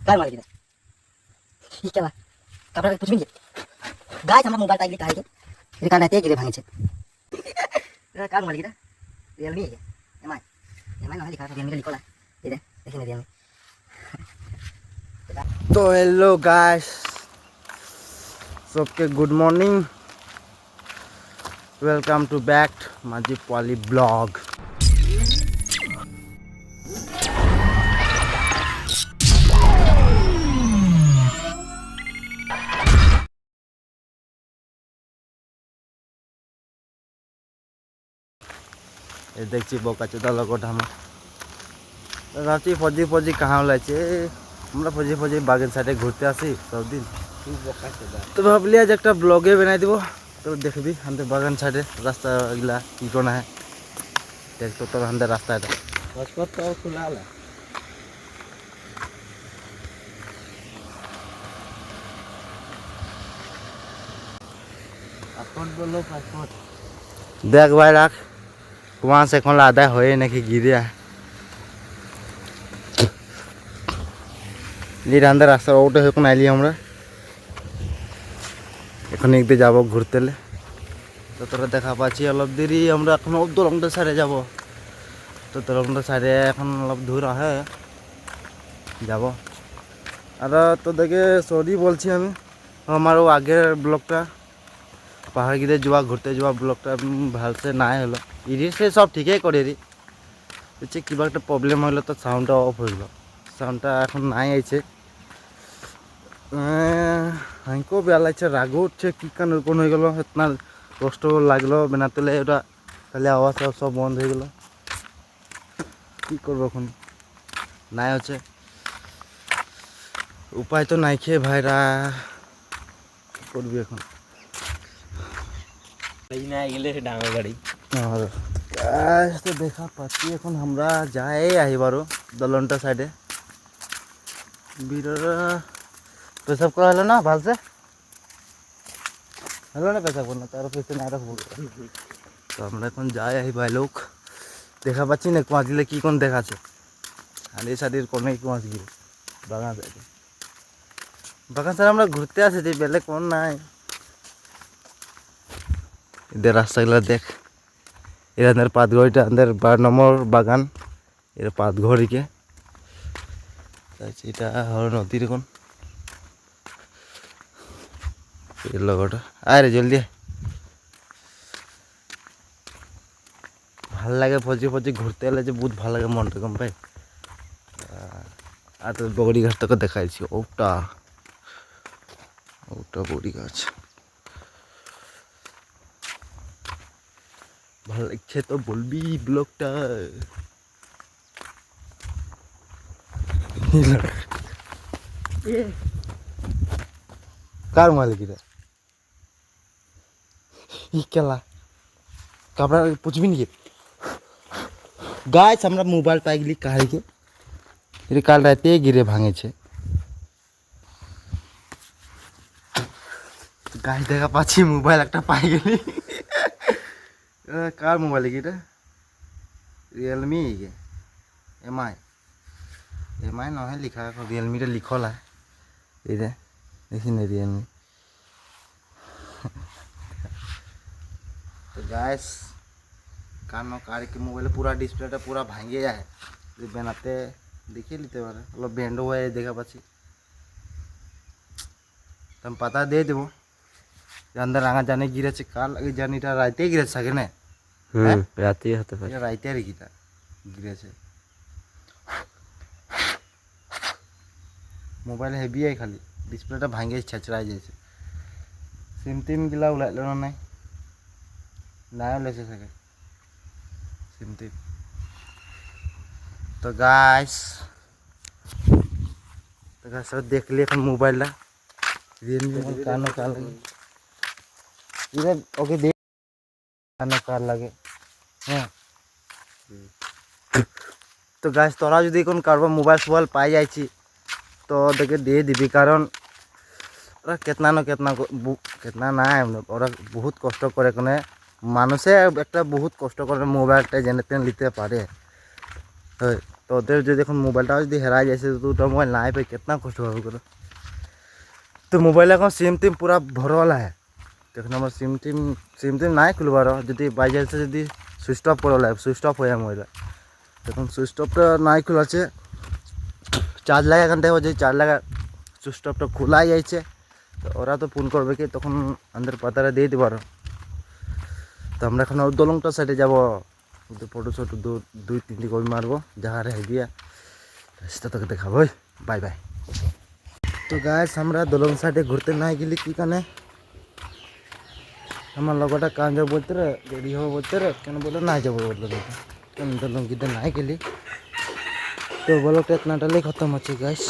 কার মালিক এটা কি খেলা কাপড় পুছবি গাছ আমরা মোবাইল টাইগলি কাহিকে এটা কার রাতে গিরে ভাঙেছে এটা কার মালিক এটা রিয়েলমি এমআই এমআই না লিখা আছে রিয়েলমি লিখলা এটা দেখেন রিয়েলমি तो हेलो गाइस सबके good morning welcome to back माझी पॉली ब्लॉग ये देखছি বোকা চোদা লগটা আমার রাতে ফজি ফজি কাহা লাইছে আমরা ফজি ফজি বাগের সাইডে ঘুরতে আসি সব দিন তো ভাবলি আজ একটা ব্লগে বানাই দিব তো দেখবি আমাদের বাগান সাইডে রাস্তা এগুলা কি কোনা है দেখ তো তোর আমাদের রাস্তা এটা पासपोर्ट तो खुला है पासपोर्ट बोलो पासपोर्ट देख भाई राख वहाँ से कौन आधा होए नहीं गिरे লির আমাদের রাস্তার ওটা এখন আইলি আমরা এখন একদিকে যাব ঘুরতেলে তো তোরা দেখা পাচ্ছি অলপ দেরি আমরা এখন দলংটা সাইডে যাব তো দলংটা সাইডে এখন অলপ দূর আহে যাব আর তো দেখে সরি বলছি আমি আমার ও আগের ব্লগটা পাহাড় গিরে যাওয়া ঘুরতে যাওয়া ব্লগটা ভালসে নাই হলো এডিট সে সব ঠিকই করে রি হচ্ছে কিবা একটা প্রবলেম হলো তো সাউন্ডটা অফ হয়ে গেল সাউন্ডটা এখন নাই আইছে হাইকো বেয়া লাগছে রাগও উঠছে কি কান কোন হয়ে গেল এতনা কষ্ট লাগলো বেনাতেলে ওটা তাহলে আওয়াজ সব বন্ধ হয়ে গেল কি করবো এখন নাই হচ্ছে উপায় তো নাই খেয়ে ভাইরা কি করবি এখন না গেলে ডাঙর গাড়ি আর তো দেখা পাচ্ছি এখন আমরা যাই আহিবারও দলনটা সাইডে বিররা পেশাব করা হলো না ভালসে হলো না পেশাব করনা তার পেছনে না রাখবো তো আমরা এখন যাই আহি ভাই লোক দেখা পাচ্ছি না কোয়া দিলে কি কোন দেখাচ্ছে আর এই সাইডের কোনে কোয়া গিয়ে বাগান সাইডে বাগান সাইডে আমরা ঘুরতে আসি বেলে কোন নাই এদের রাস্তাগুলো দেখ এর अंदर পাতঘড়িটা अंदर 12 নম্বর বাগান এর পাতঘড়িকে এটা হলো নদীর কোন এর লগটা আরে জলদি ভাল লাগে ফজি ফজি ঘুরতে এলে যে বহুত ভাল লাগে মনটা কম ভাই আর তো বগড়ি গাছটাকে দেখাইছি ওটা ওটা বগড়ি গাছ ভাল লাগছে তো বলবি ব্লগটা কার মালিক এটা ই কেলা কাপড়া পুছবি নাকি গাছ আমরা মোবাইল পাইগলি কাহিকে এটা কাল রাতে গিরে ভাঙেছে গাছ দেখা পাচ্ছি মোবাইল একটা পাই গেলি কার মোবাইল এটা রিয়েলমি এমআই এমআই নহয় লিখা রিয়েলমিটা লিখলা এই যে দেখি না রিয়েলমি तो गैस कानो कार के मोबाइल पूरा डिस्प्लेटा पूरा भांगे जाए बनाते देखिए लेते पारे मतलब बैंड हुआ है देखा पाची तुम पता दे देबो अंदर आगा जाने गिरे से काल लगे जानीटा राते गिरे सके ना रात ही होते ये राते रे गिटा गिरे से मोबाइल हेवी है खाली डिस्प्लेटा भांगे छचरा जैसे सिम टिम गिला उलाइलो ना নাই ওলাইছে চাগে চিমটি তো গাইস দেখলি এখন মোবাইলটা রিয়েলমি কানো কার লাগে এটা ওকে দেখ কানো কার লাগে হ্যাঁ তো গাইস তোরা যদি কোন কারবা মোবাইল সোবাইল পাই যাইছি তো ওদেরকে দিয়ে দিবি কারণ ওরা কেতনা না কেতনা নাই ওরা বহুত কষ্ট করে কোনে মানুষে একটা বহুত কষ্ট করে মোবাইলটা যেন তেন নিতে পারে তো তো ওদের যদি এখন মোবাইলটা যদি হেরা যাইছে তো ওটা মোবাইল নাই পাই कितना কষ্ট হবে করে তো মোবাইল এখন সিম টিম পুরা ভরওয়ালা है তো এখন আমার সিম টিম নাই খুলবার যদি বাই যাইছে যদি সুইচ অফ করলে সুইচ অফ হয়ে মোবাইল এখন সুইচ অফটা নাই খোলা আছে চার্জ লাগা এখান থেকে যদি চার্জ লাগা সুইচ অফটা খোলা যাইছে তো ওরা তো ফোন করবে কি তখন আমাদের পাতারা দিয়ে দিবার তো আমরা এখন দলংটা সাইডে যাবো ফটো শটো দুই তিনটি কবি মারবো যাহার হেভিয়া রাস্তা তোকে দেখাবো বাই বাই তো গাইস আমরা দলং সাইডে ঘুরতে নাই গেলি কি কানে আমার লগটা কান যাবো বলতে রে রেডি হবো বলতে রে কেন বলে না যাবো বললো কেন দলং কিতে নাই গেলি তো ব্লগটা इतना टाले खत्म होच्छे गाइस।